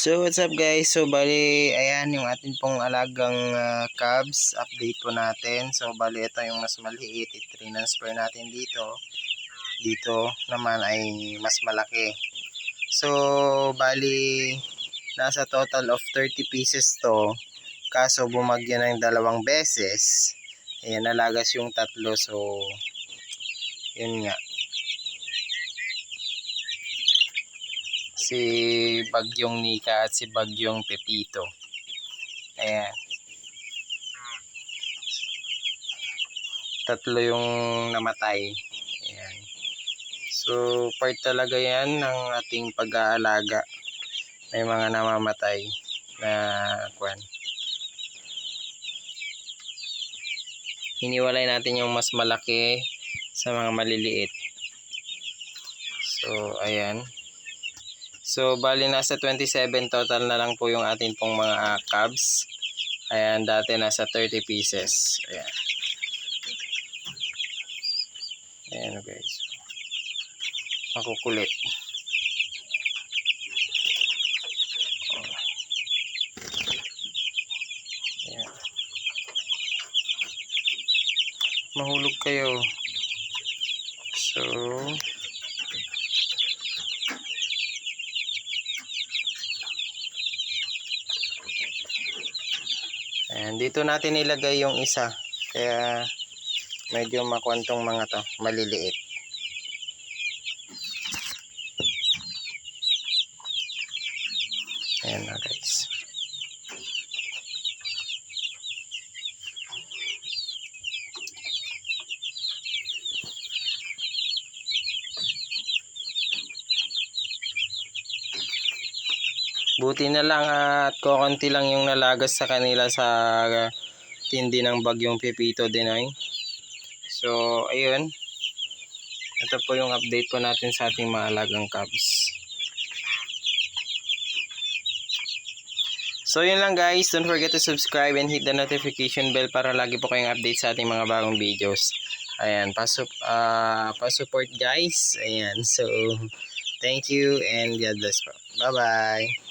So what's up guys, so bali ayan yung atin pong alagang cubs, update po natin. So bali ito yung mas maliit, i-transfer natin dito. Dito naman ay mas malaki. So bali nasa total of 30 pieces to, kaso bumagyo ng 2 beses. Ayan, nalagas yung 3, so yun nga, si Bagyong Nika at si Bagyong Pepito. Ayan, 3 yung namatay. Ayan. So part talaga yan ng ating pag-aalaga. May mga namamatay na kwan. Hiniwalay natin yung mas malaki sa mga maliliit. So ayan. So bali nasa 27 total na lang po yung atin pong mga cubs. Ayan, dati nasa 30 pieces. Ayan. Ayan guys. Makukulit. Ayan. Mahulog kayo. So ayan, dito natin ilagay yung isa. Kaya medyo makwantong mga to, maliliit. Ayan na guys. Buti na lang at kokonti lang yung nalagas sa kanila sa tindi ng Bagyong Pepito din ay. So ayun, ito po yung update po natin sa ating mga alagang cubs. So yun lang guys, don't forget to subscribe and hit the notification bell para lagi po kayong update sa ating mga bagong videos. Ayan, pa-support guys. Ayan, so thank you and God bless po. Bye bye.